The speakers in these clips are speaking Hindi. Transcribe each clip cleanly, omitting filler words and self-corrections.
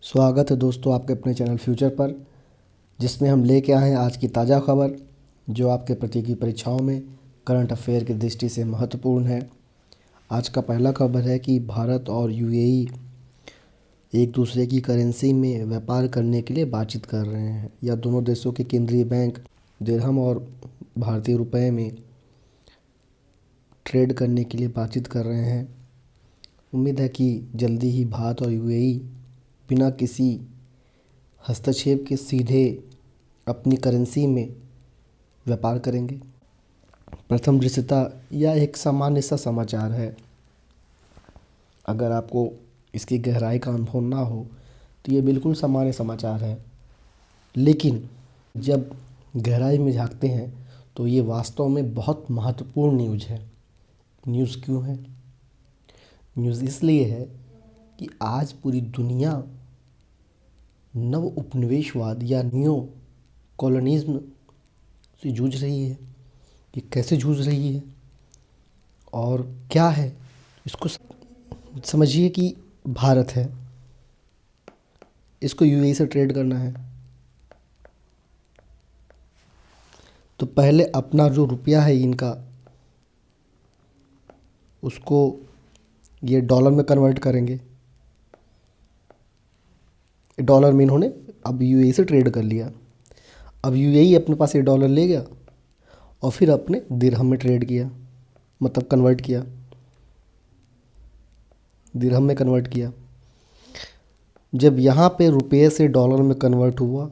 स्वागत है दोस्तों आपके अपने चैनल फ्यूचर पर, जिसमें हम लेके आए हैं आज की ताज़ा खबर जो आपके प्रतियोगी परीक्षाओं में करंट अफेयर की दृष्टि से महत्वपूर्ण है। आज का पहला खबर है कि भारत और यूएई एक दूसरे की करेंसी में व्यापार करने के लिए बातचीत कर रहे हैं, या दोनों देशों के केंद्रीय बैंक दिरहम और भारतीय रुपए में ट्रेड करने के लिए बातचीत कर रहे हैं। उम्मीद है कि जल्दी ही भारत और यूएई बिना किसी हस्तक्षेप के सीधे अपनी करेंसी में व्यापार करेंगे। प्रथम दृष्टया यह एक सामान्य सा समाचार है। अगर आपको इसकी गहराई का अनुभव ना हो तो ये बिल्कुल सामान्य समाचार है, लेकिन जब गहराई में झांकते हैं तो ये वास्तव में बहुत महत्वपूर्ण न्यूज़ है। न्यूज़ क्यों है? न्यूज़ इसलिए है कि आज पूरी दुनिया नव उपनिवेशवाद या न्यो कॉलोनिज्म से जूझ रही है। ये कैसे जूझ रही है और क्या है, इसको समझिए कि भारत है, इसको यूएई से ट्रेड करना है, तो पहले अपना जो रुपया है इनका, उसको ये डॉलर में कन्वर्ट करेंगे। डॉलर में इन्होंने अब यूएई से ट्रेड कर लिया। अब यूएई अपने पास ये डॉलर ले गया और फिर अपने दिरहम में ट्रेड किया, मतलब कन्वर्ट किया, दिरहम में कन्वर्ट किया। जब यहाँ पे रुपये से डॉलर में कन्वर्ट हुआ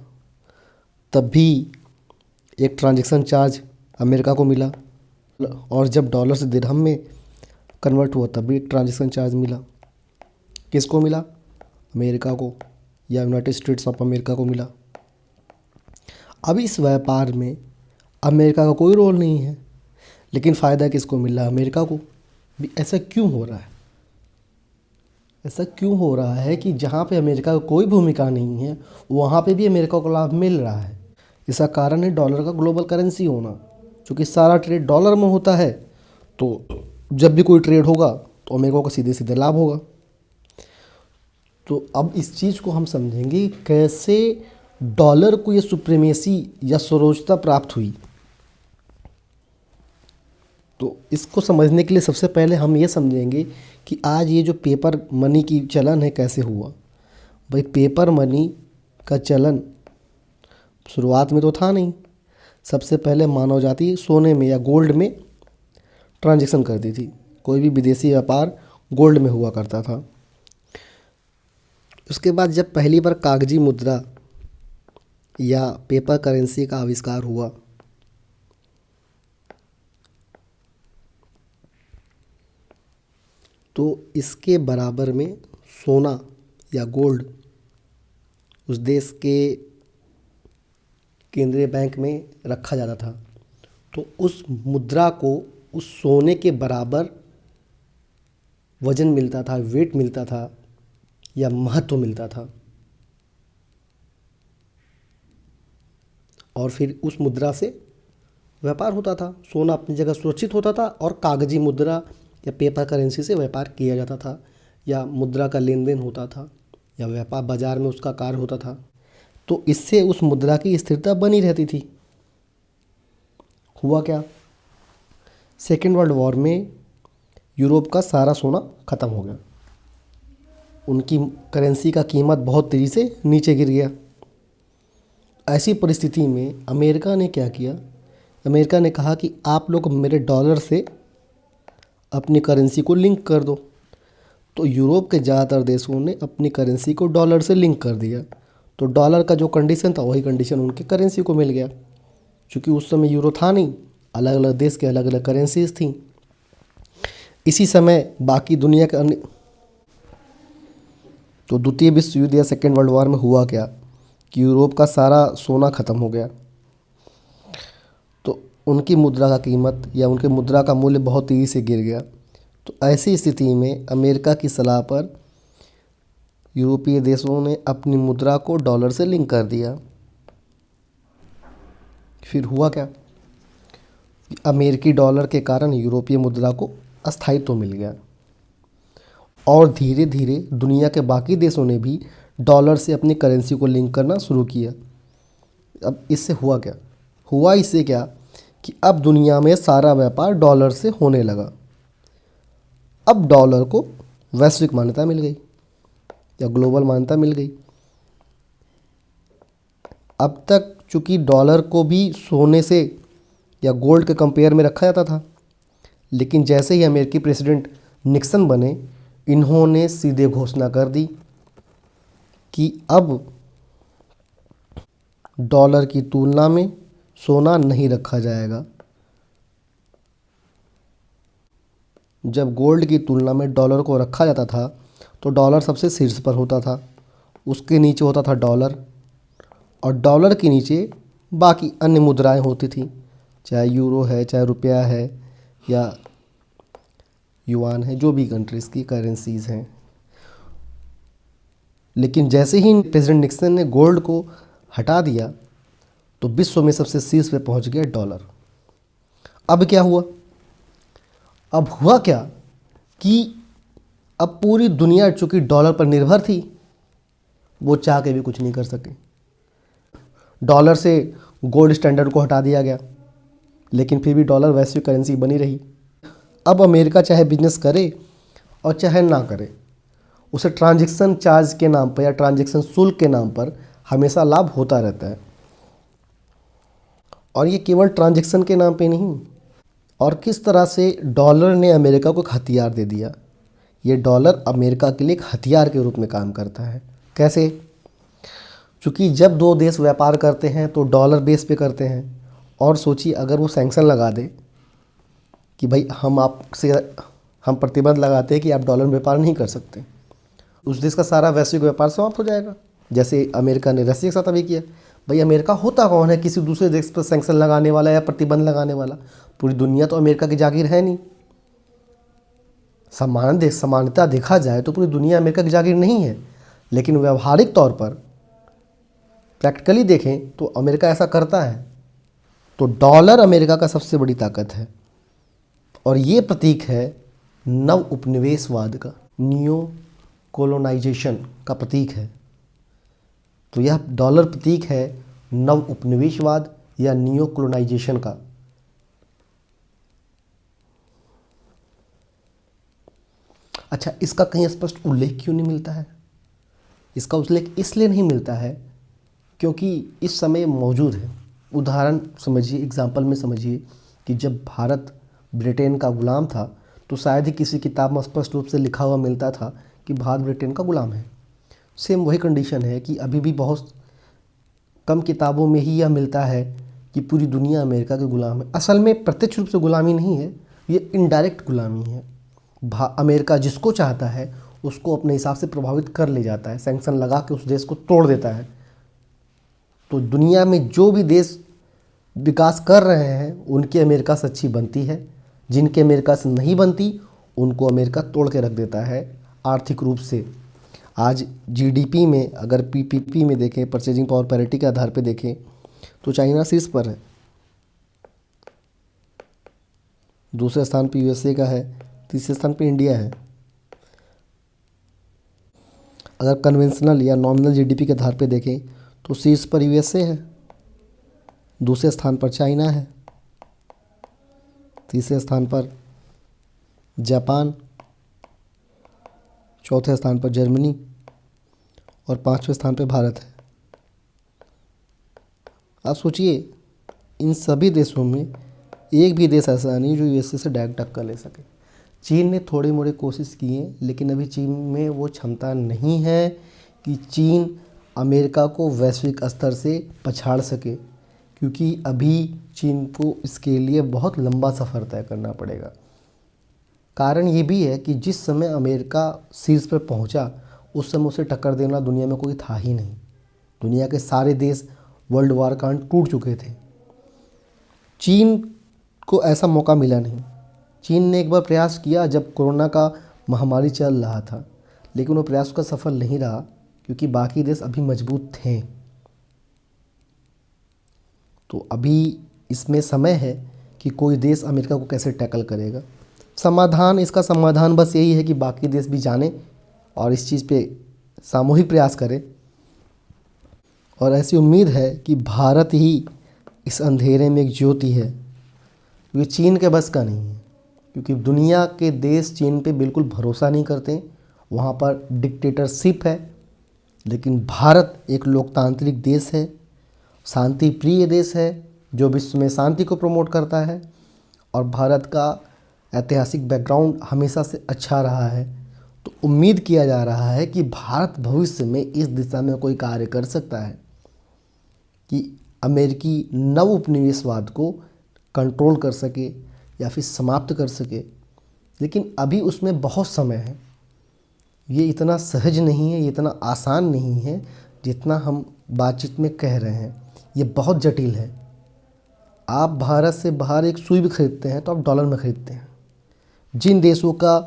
तब भी एक ट्रांजैक्शन चार्ज अमेरिका को मिला, और जब डॉलर से दिरहम में कन्वर्ट हुआ तब भी एक ट्रांजैक्शन चार्ज मिला। किसको मिला? अमेरिका को, या यूनाइटेड स्टेट्स ऑफ अमेरिका को मिला। अब इस व्यापार में अमेरिका का कोई रोल नहीं है, लेकिन फ़ायदा किसको मिल रहा है? अमेरिका को भी। ऐसा क्यों हो रहा है? ऐसा क्यों हो रहा है कि जहाँ पे अमेरिका का कोई भूमिका नहीं है वहाँ पे भी अमेरिका को लाभ मिल रहा है? इसका कारण है डॉलर का ग्लोबल करेंसी होना। क्योंकि सारा ट्रेड डॉलर में होता है, तो जब भी कोई ट्रेड होगा तो अमेरिका को सीधे सीधे लाभ होगा। तो अब इस चीज़ को हम समझेंगे कैसे डॉलर को ये सुप्रीमेसी या सर्वोच्चता प्राप्त हुई। तो इसको समझने के लिए सबसे पहले हम ये समझेंगे कि आज ये जो पेपर मनी की चलन है कैसे हुआ। भाई, पेपर मनी का चलन शुरुआत में तो था नहीं। सबसे पहले मानव जाति सोने में या गोल्ड में ट्रांजैक्शन करती थी। कोई भी विदेशी व्यापार गोल्ड में हुआ करता था। उसके बाद जब पहली बार कागजी मुद्रा या पेपर करेंसी का आविष्कार हुआ तो इसके बराबर में सोना या गोल्ड उस देश के केंद्रीय बैंक में रखा जाता था। तो उस मुद्रा को उस सोने के बराबर वजन मिलता था, वेट मिलता था, या महत्व मिलता था। और फिर उस मुद्रा से व्यापार होता था। सोना अपनी जगह सुरक्षित होता था और कागजी मुद्रा या पेपर करेंसी से व्यापार किया जाता था, या मुद्रा का लेन देन होता था, या व्यापार बाजार में उसका कार्य होता था। तो इससे उस मुद्रा की स्थिरता बनी रहती थी। हुआ क्या? सेकेंड वर्ल्ड वॉर में यूरोप का सारा सोना ख़त्म हो गया। उनकी करेंसी का कीमत बहुत तेज़ी से नीचे गिर गया। ऐसी परिस्थिति में अमेरिका ने क्या किया? अमेरिका ने कहा कि आप लोग मेरे डॉलर से अपनी करेंसी को लिंक कर दो। तो यूरोप के ज़्यादातर देशों ने अपनी करेंसी को डॉलर से लिंक कर दिया। तो डॉलर का जो कंडीशन था वही कंडीशन उनकी करेंसी को मिल गया। क्योंकि उस समय यूरो था नहीं, अलग अलग देश के अलग अलग करेंसीज थी। इसी समय बाकी दुनिया के अन्य, तो द्वितीय विश्व युद्ध या सेकेंड वर्ल्ड वॉर में हुआ क्या कि यूरोप का सारा सोना ख़त्म हो गया। तो उनकी मुद्रा का कीमत या उनके मुद्रा का मूल्य बहुत तेज़ी से गिर गया। तो ऐसी स्थिति में अमेरिका की सलाह पर यूरोपीय देशों ने अपनी मुद्रा को डॉलर से लिंक कर दिया। फिर हुआ क्या? अमेरिकी डॉलर के कारण यूरोपीय मुद्रा को अस्थायित्व मिल गया, और धीरे धीरे दुनिया के बाकी देशों ने भी डॉलर से अपनी करेंसी को लिंक करना शुरू किया। अब इससे हुआ क्या? हुआ इससे क्या कि अब दुनिया में सारा व्यापार डॉलर से होने लगा। अब डॉलर को वैश्विक मान्यता मिल गई या ग्लोबल मान्यता मिल गई। अब तक चूंकि डॉलर को भी सोने से या गोल्ड के कंपेयर में रखा जाता था, लेकिन जैसे ही अमेरिकी प्रेसिडेंट निक्सन बने, इन्होंने सीधे घोषणा कर दी कि अब डॉलर की तुलना में सोना नहीं रखा जाएगा। जब गोल्ड की तुलना में डॉलर को रखा जाता था तो डॉलर सबसे शीर्ष पर होता था, उसके नीचे होता था डॉलर, और डॉलर के नीचे बाकी अन्य मुद्राएं होती थी, चाहे यूरो है, चाहे रुपया है या युआन है, जो भी कंट्रीज़ की करेंसीज़ हैं। लेकिन जैसे ही प्रेसिडेंट निक्सन ने गोल्ड को हटा दिया तो विश्व में सबसे शीर्ष पे पहुंच गया डॉलर। अब क्या हुआ? अब हुआ क्या कि अब पूरी दुनिया चूंकि डॉलर पर निर्भर थी, वो चाह के भी कुछ नहीं कर सके। डॉलर से गोल्ड स्टैंडर्ड को हटा दिया गया, लेकिन फिर भी डॉलर वैश्विक करेंसी बनी रही। अब अमेरिका चाहे बिजनेस करे और चाहे ना करे, उसे ट्रांजैक्शन चार्ज के नाम पर या ट्रांजैक्शन शुल्क के नाम पर हमेशा लाभ होता रहता है। और ये केवल ट्रांजैक्शन के नाम पे नहीं। और किस तरह से डॉलर ने अमेरिका को एक हथियार दे दिया। ये डॉलर अमेरिका के लिए एक हथियार के रूप में काम करता है। कैसे? क्योंकि जब दो देश व्यापार करते हैं तो डॉलर बेस पे करते हैं, और सोचिए अगर वो सैंक्शन लगा दे कि भाई हम प्रतिबंध लगाते हैं कि आप डॉलर में व्यापार नहीं कर सकते, उस देश का सारा वैश्विक व्यापार समाप्त हो जाएगा। जैसे अमेरिका ने रसिया के साथ अभी किया। भाई अमेरिका होता कौन है किसी दूसरे देश पर सैंक्शन लगाने वाला या प्रतिबंध लगाने वाला? पूरी दुनिया तो अमेरिका की जागीर है नहीं। समानता देखा जाए तो पूरी दुनिया अमेरिका की जागीर नहीं है, लेकिन व्यवहारिक तौर पर प्रैक्टिकली देखें तो अमेरिका ऐसा करता है। तो डॉलर अमेरिका का सबसे बड़ी ताकत है, और ये प्रतीक है नव उपनिवेशवाद का, न्यू कोलोनाइजेशन का प्रतीक है। तो यह डॉलर प्रतीक है नव उपनिवेशवाद या न्यू कोलोनाइजेशन का। अच्छा, इसका कहीं स्पष्ट उल्लेख क्यों नहीं मिलता है? इसका उल्लेख इसलिए नहीं मिलता है क्योंकि इस समय मौजूद है। उदाहरण समझिए, एग्जाम्पल में समझिए कि जब भारत ब्रिटेन का गुलाम था तो शायद ही किसी किताब में स्पष्ट रूप से लिखा हुआ मिलता था कि भारत ब्रिटेन का गुलाम है। सेम वही कंडीशन है कि अभी भी बहुत कम किताबों में ही यह मिलता है कि पूरी दुनिया अमेरिका के गुलाम है। असल में प्रत्यक्ष रूप से गुलामी नहीं है, ये इनडायरेक्ट गुलामी है। अमेरिका जिसको चाहता है उसको अपने हिसाब से प्रभावित कर ले जाता है, सैंक्शन लगा के उस देश को तोड़ देता है। तो दुनिया में जो भी देश विकास कर रहे हैं उनकी अमेरिका से अच्छी बनती है, जिनके अमेरिका से नहीं बनती उनको अमेरिका तोड़ के रख देता है आर्थिक रूप से। आज जीडीपी में अगर पीपीपी में देखें, परचेजिंग पावर पैरिटी के आधार पर देखें, तो चाइना शीर्ष पर है, दूसरे स्थान पर यूएसए का है, तीसरे स्थान पर इंडिया है। अगर कन्वेंशनल या नॉमिनल जीडीपी के आधार पर देखें तो शीर्ष पर यूएसए है, दूसरे स्थान पर चाइना है, तीसरे स्थान पर जापान, चौथे स्थान पर जर्मनी और पांचवें स्थान पर भारत है। आप सोचिए, इन सभी देशों में एक भी देश ऐसा नहीं जो यूएसए से डायरेक्ट टक्कर ले सके। चीन ने थोड़ी मोड़ी कोशिश की है, लेकिन अभी चीन में वो क्षमता नहीं है कि चीन अमेरिका को वैश्विक स्तर से पछाड़ सके, क्योंकि अभी चीन को इसके लिए बहुत लंबा सफ़र तय करना पड़ेगा। कारण ये भी है कि जिस समय अमेरिका शीर्ष पर पहुंचा उस समय उसे टक्कर देना दुनिया में कोई था ही नहीं। दुनिया के सारे देश वर्ल्ड वार कांड टूट चुके थे, चीन को ऐसा मौका मिला नहीं। चीन ने एक बार प्रयास किया जब कोरोना का महामारी चल रहा था, लेकिन वो प्रयास का सफल नहीं रहा क्योंकि बाकी देश अभी मजबूत थे। तो अभी इसमें समय है कि कोई देश अमेरिका को कैसे टैकल करेगा। इसका समाधान बस यही है कि बाकी देश भी जाने और इस चीज़ पे सामूहिक प्रयास करें। और ऐसी उम्मीद है कि भारत ही इस अंधेरे में एक ज्योति है, ये चीन के बस का नहीं है, क्योंकि दुनिया के देश चीन पे बिल्कुल भरोसा नहीं करते, वहाँ पर डिक्टेटरशिप है। लेकिन भारत एक लोकतांत्रिक देश है, शांति प्रिय देश है, जो विश्व में शांति को प्रमोट करता है। और भारत का ऐतिहासिक बैकग्राउंड हमेशा से अच्छा रहा है, तो उम्मीद किया जा रहा है कि भारत भविष्य में इस दिशा में कोई कार्य कर सकता है कि अमेरिकी नव उपनिवेशवाद को कंट्रोल कर सके या फिर समाप्त कर सके। लेकिन अभी उसमें बहुत समय है, ये इतना सहज नहीं है, ये इतना आसान नहीं है जितना हम बातचीत में कह रहे हैं। ये बहुत जटिल है। आप भारत से बाहर एक सुई भी खरीदते हैं तो आप डॉलर में खरीदते हैं। जिन देशों का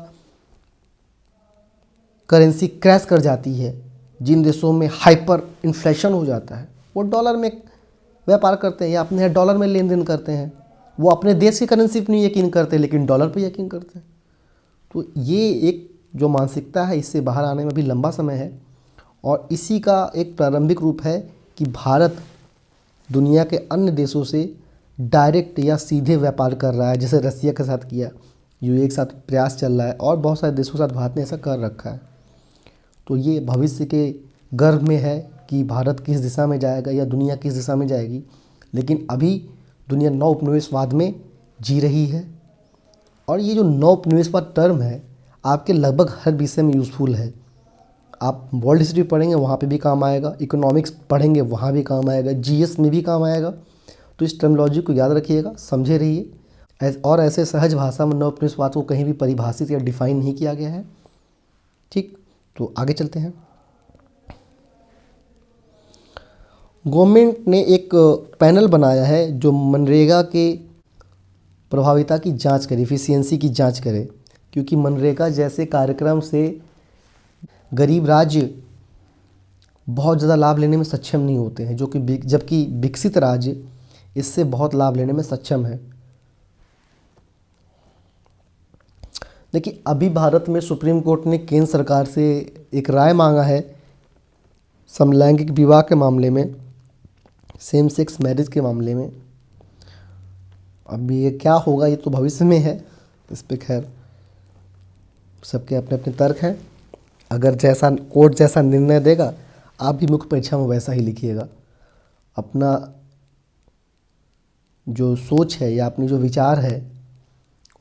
करेंसी क्रैश कर जाती है, जिन देशों में हाइपर इन्फ्लेशन हो जाता है, वो डॉलर में व्यापार करते हैं या अपने डॉलर में लेन देन करते हैं। वो अपने देश की करेंसी पर नहीं यकीन करते, लेकिन डॉलर पर यकीन करते हैं। तो ये एक जो मानसिकता है, इससे बाहर आने में भी लंबा समय है। और इसी का एक प्रारंभिक रूप है कि भारत दुनिया के अन्य देशों से डायरेक्ट या सीधे व्यापार कर रहा है, जैसे रसिया के साथ किया, यूएई के साथ प्रयास चल रहा है और बहुत सारे देशों के साथ भारत ने ऐसा कर रखा है। तो ये भविष्य के गर्भ में है कि भारत किस दिशा में जाएगा या दुनिया किस दिशा में जाएगी। लेकिन अभी दुनिया नव उपनिवेशवाद में जी रही है। और ये जो नव उपनिवेशवाद टर्म है आपके लगभग हर विषय में यूज़फुल है। आप वर्ल्ड हिस्ट्री पढ़ेंगे वहाँ पे भी काम आएगा, इकोनॉमिक्स पढ़ेंगे वहाँ भी काम आएगा, जीएस में भी काम आएगा। तो इस टर्मिनोलॉजी को याद रखिएगा, समझे रहिए। और ऐसे सहज भाषा में नव उपनिवेशवाद को कहीं भी परिभाषित या डिफाइन नहीं किया गया है। ठीक, तो आगे चलते हैं। गवर्नमेंट ने एक पैनल बनाया है जो मनरेगा के प्रभाविता की जांच करे, एफिशिएंसी की जांच करे, क्योंकि मनरेगा जैसे कार्यक्रम से गरीब राज्य बहुत ज़्यादा लाभ लेने में सक्षम नहीं होते हैं, जबकि विकसित राज्य इससे बहुत लाभ लेने में सक्षम है। देखिए, अभी भारत में सुप्रीम कोर्ट ने केंद्र सरकार से एक राय मांगा है समलैंगिक विवाह के मामले में, सेम सेक्स मैरिज के मामले में। अभी ये क्या होगा ये तो भविष्य में है, इस पे खैर सबके अपने अपने तर्क हैं। अगर जैसा कोर्ट जैसा निर्णय देगा, आप भी मुख्य परीक्षा में वैसा ही लिखिएगा। अपना जो सोच है या अपनी जो विचार है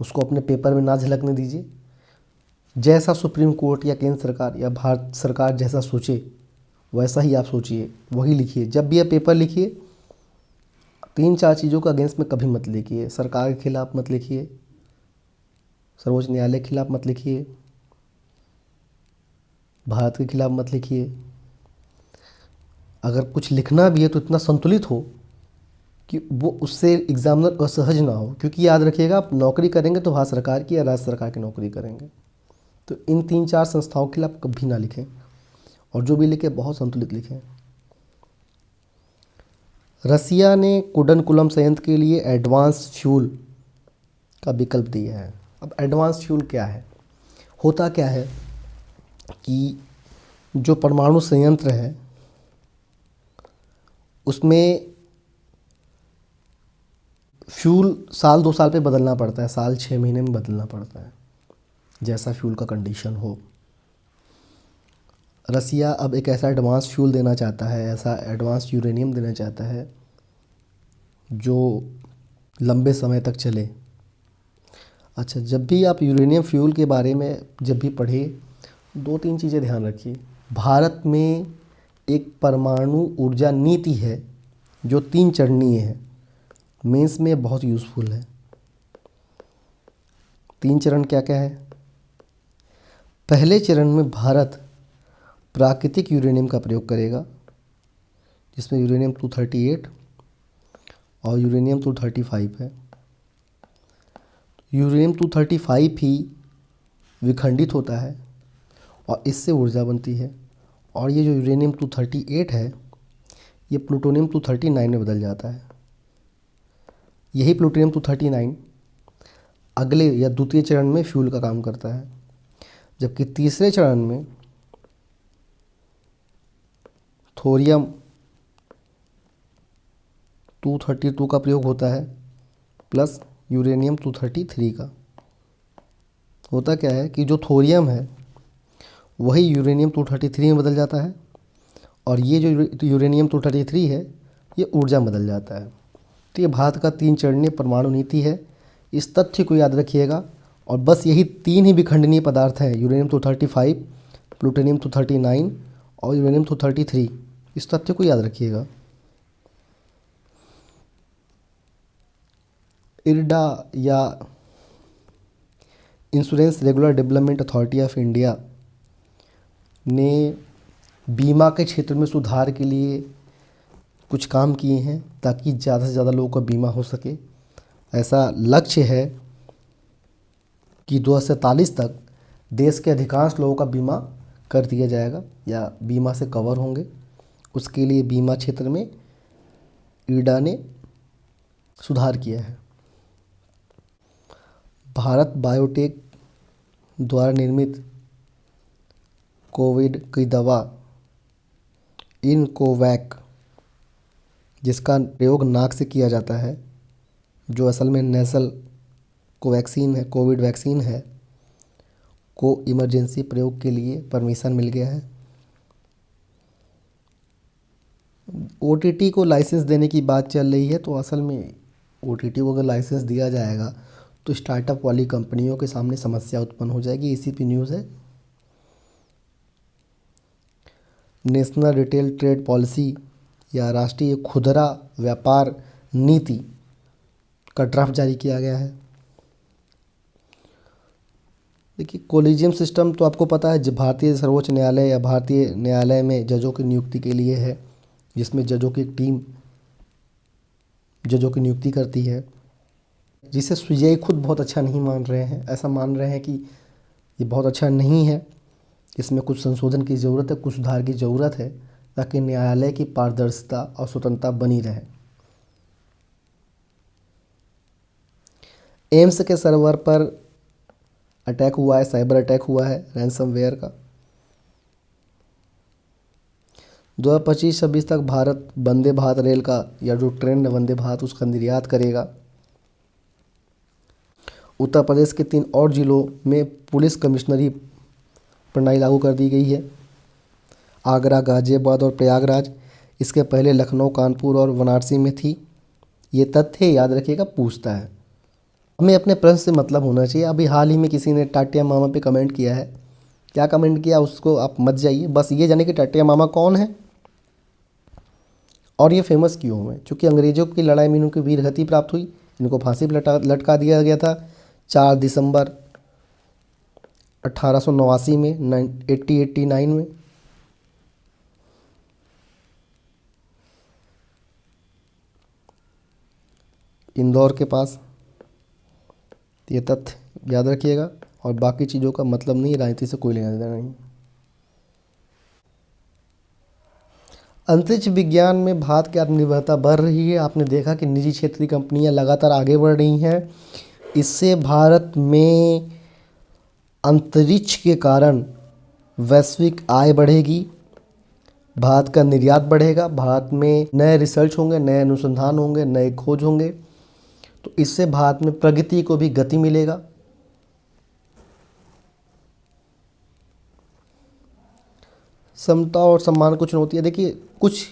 उसको अपने पेपर में ना झलकने दीजिए। जैसा सुप्रीम कोर्ट या केंद्र सरकार या भारत सरकार जैसा सोचे वैसा ही आप सोचिए, वही लिखिए। जब भी आप पेपर लिखिए 3-4 चीज़ों का अगेंस्ट में कभी मत लिखिए। सरकार के खिलाफ मत लिखिए, सर्वोच्च न्यायालय के खिलाफ मत लिखिए, भारत के खिलाफ मत लिखिए। अगर कुछ लिखना भी है तो इतना संतुलित हो कि वो उससे एग्जामिनर असहज ना हो। क्योंकि याद रखिएगा, आप नौकरी करेंगे तो भारत सरकार की या राज्य सरकार की नौकरी करेंगे। तो इन 3-4 संस्थाओं के खिलाफ कभी ना लिखें, और जो भी लिखें बहुत संतुलित लिखें। रसिया ने कुडनकुलम संयंत्र के लिए एडवांस फ्यूल का विकल्प दिया है। अब एडवांस फ्यूल क्या है, होता क्या है कि जो परमाणु संयंत्र है उसमें फ्यूल साल 2 साल पे बदलना पड़ता है, साल 6 महीने में बदलना पड़ता है, जैसा फ्यूल का कंडीशन हो। रसिया अब एक ऐसा एडवांस फ्यूल देना चाहता है, ऐसा एडवांस यूरेनियम देना चाहता है जो लंबे समय तक चले। अच्छा, जब भी आप यूरेनियम फ्यूल के बारे में जब भी पढ़े 2-3 चीज़ें ध्यान रखिए। भारत में एक परमाणु ऊर्जा नीति है जो 3 चरणीय है, मेंस में बहुत यूज़फुल है। 3 चरण क्या क्या है? पहले चरण में भारत प्राकृतिक यूरेनियम का प्रयोग करेगा, जिसमें यूरेनियम 238 और यूरेनियम 235 है। यूरेनियम 235 ही विखंडित होता है और इससे ऊर्जा बनती है। और ये जो यूरेनियम 238 है ये प्लूटोनियम 239 में बदल जाता है। यही प्लूटोनियम 239 अगले या द्वितीय चरण में फ्यूल का काम करता है, जबकि तीसरे चरण में थोरियम 232 का प्रयोग होता है प्लस यूरेनियम 233 का। होता क्या है कि जो थोरियम है वही यूरेनियम 233 में बदल जाता है, और ये जो यूरेनियम 233 है ये ऊर्जा में बदल जाता है। तो ये भारत का 3 चरणीय परमाणु नीति है। इस तथ्य को याद रखिएगा। और बस यही 3 ही विखंडनीय पदार्थ हैं, यूरेनियम 235, प्लूटोनियम 239 और यूरेनियम 233। इस तथ्य को याद रखिएगा। इरडा या insurance regular development authority of India ने बीमा के क्षेत्र में सुधार के लिए कुछ काम किए हैं ताकि ज़्यादा से ज़्यादा लोगों का बीमा हो सके। ऐसा लक्ष्य है कि 2047 तक देश के अधिकांश लोगों का बीमा कर दिया जाएगा या बीमा से कवर होंगे। उसके लिए बीमा क्षेत्र में इरडा ने सुधार किया है। भारत बायोटेक द्वारा निर्मित कोविड की दवा इनकोवैक, जिसका प्रयोग नाक से किया जाता है, जो असल में नेसल कोवैक्सीन है, कोविड वैक्सीन है, को इमरजेंसी प्रयोग के लिए परमिशन मिल गया है। ओटीटी को लाइसेंस देने की बात चल रही है, तो असल में ओटीटी को अगर लाइसेंस दिया जाएगा तो स्टार्टअप वाली कंपनियों के सामने समस्या उत्पन्न हो जाएगी। इसी पे न्यूज़ है। नेशनल रिटेल ट्रेड पॉलिसी या राष्ट्रीय खुदरा व्यापार नीति का ड्राफ्ट जारी किया गया है। देखिए, कोलिजियम सिस्टम तो आपको पता है, जब भारतीय सर्वोच्च न्यायालय या भारतीय न्यायालय में जजों की नियुक्ति के लिए है, जिसमें जजों की एक टीम जजों की नियुक्ति करती है, जिसे सीजेआई खुद बहुत अच्छा नहीं मान रहे हैं। ऐसा मान रहे हैं कि ये बहुत अच्छा नहीं है, इसमें कुछ संशोधन की ज़रूरत है, कुछ सुधार की ज़रूरत है, ताकि न्यायालय की पारदर्शिता और स्वतंत्रता बनी रहे। एम्स के सर्वर पर अटैक हुआ है, साइबर अटैक हुआ है रैंसमवेयर का। 2025-26 तक भारत वंदे भारत रेल का, या जो ट्रेन है वंदे भारत, उसका निर्यात करेगा। उत्तर प्रदेश के 3 और जिलों में पुलिस कमिश्नरी प्रणाली लागू कर दी गई है, आगरा, गाजियाबाद और प्रयागराज। इसके पहले लखनऊ, कानपुर और वाराणसी में थी। ये तथ्य याद रखिएगा, पूछता है। हमें अपने प्रश्न से मतलब होना चाहिए। अभी हाल ही में किसी ने टाटिया मामा पे कमेंट किया है। क्या कमेंट किया उसको आप मत जाइए, बस ये जाने कि टाटिया मामा कौन है और ये फेमस क्यों हुए। चूँकि अंग्रेज़ों की लड़ाई में इनको वीर गति प्राप्त हुई, इनको फांसी पर लटका दिया गया था 4 दिसंबर 1889 में 1889 में। इंदौर के पास। ये तथ्य याद रखिएगा, और बाकी चीज़ों का मतलब नहीं, राजनीति से कोई लेना देना नहीं। अंतरिक्ष विज्ञान में भारत की आत्मनिर्भरता बढ़ रही है। आपने देखा कि निजी क्षेत्र की कंपनियां लगातार आगे बढ़ रही हैं। इससे भारत में अंतरिक्ष के कारण वैश्विक आय बढ़ेगी, भारत का निर्यात बढ़ेगा, भारत में नए रिसर्च होंगे, नए अनुसंधान होंगे, नए खोज होंगे। तो इससे भारत में प्रगति को भी गति मिलेगा। समता और सम्मान कुछ होती है। देखिए, कुछ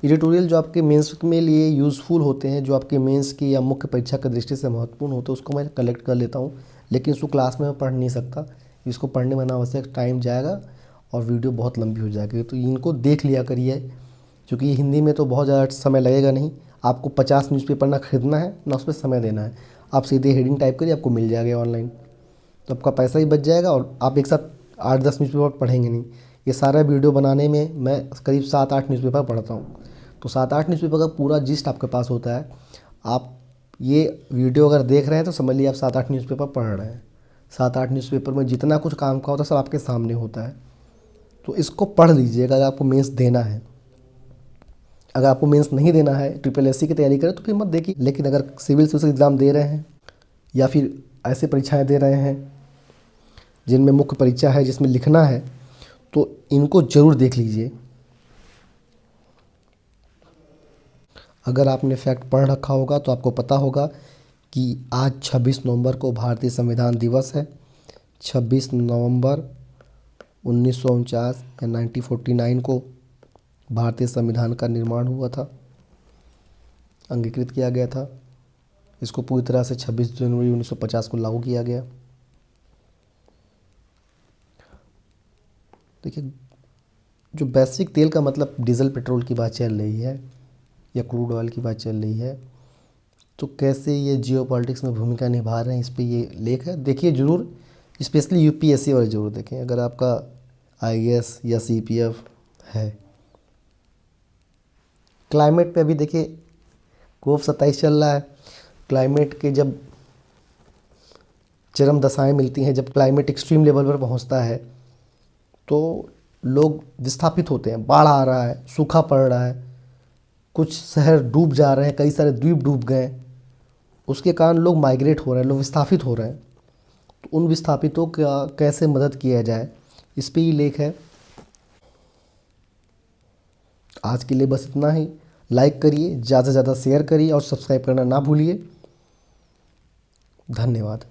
एडिटोरियल जो आपके मेंस के लिए यूज़फुल होते हैं, जो आपके मेंस की या मुख्य परीक्षा की दृष्टि से महत्वपूर्ण होते हैं, उसको मैं कलेक्ट कर लेता हूँ। लेकिन उसको क्लास में मैं पढ़ नहीं सकता, इसको पढ़ने में अनावश्यक टाइम जाएगा और वीडियो बहुत लंबी हो जाएगी। तो इनको देख लिया करिए, क्योंकि हिंदी में तो बहुत ज़्यादा समय लगेगा नहीं। आपको 50 न्यूज़पेपर ना खरीदना है ना उस पर समय देना है। आप सीधे हेडिंग टाइप करिए, आपको मिल जाएगा ऑनलाइन। तो आपका पैसा ही बच जाएगा और आप एक साथ 8-10 न्यूज़पेपर पढ़ेंगे नहीं। ये सारा वीडियो बनाने में मैं करीब 7-8 न्यूज़पेपर पढ़ता हूँ। तो 7-8 न्यूज़पेपर का पूरा जिस्ट आपके पास होता है। आप ये वीडियो अगर देख रहे हैं तो समझ लीजिए आप 7-8 न्यूज़पेपर पढ़ रहे हैं। 7-8 न्यूज़पेपर में जितना कुछ काम का होता है सब आपके सामने होता है। तो इसको पढ़ लीजिएगा अगर आपको मेंस देना है। अगर आपको मेंस नहीं देना है, ट्रिपल एससी की तैयारी करें तो फिर मत देखिए। लेकिन अगर सिविल सर्विस एग्ज़ाम दे रहे हैं या फिर ऐसे परीक्षाएं दे रहे हैं जिनमें मुख्य परीक्षा है, जिसमें लिखना है, तो इनको ज़रूर देख लीजिए। अगर आपने फैक्ट पढ़ रखा होगा तो आपको पता होगा कि आज 26 नवंबर को भारतीय संविधान दिवस है। 26 नवंबर 1949 या 1949 को भारतीय संविधान का निर्माण हुआ था, अंगीकृत किया गया था। इसको पूरी तरह से 26 जनवरी 1950 को लागू किया गया। देखिए, जो वैश्विक तेल का मतलब डीजल पेट्रोल की बात चल रही है या क्रूड ऑयल की बात चल रही है, तो कैसे ये जियोपॉलिटिक्स में भूमिका निभा रहे हैं, इस पे ये लेख है। देखिए ज़रूर, स्पेशली यूपीएससी वाले ज़रूर देखें। अगर आपका आईएएस या सीपीएफ है। क्लाइमेट पे अभी देखिए कोप 27 चल रहा है। क्लाइमेट के जब चरम दशाएं मिलती हैं, जब क्लाइमेट एक्सट्रीम लेवल पर पहुंचता है, तो लोग विस्थापित होते हैं। बाढ़ आ रहा है, सूखा पड़ रहा है, कुछ शहर डूब जा रहे हैं, कई सारे द्वीप डूब गए। उसके कारण लोग माइग्रेट हो रहे हैं, लोग विस्थापित हो रहे हैं। तो उन विस्थापितों का कैसे मदद किया जाए, इस पे ही लेख है। आज के लिए बस इतना ही। लाइक करिए, ज़्यादा से ज़्यादा शेयर करिए और सब्सक्राइब करना ना भूलिए। धन्यवाद।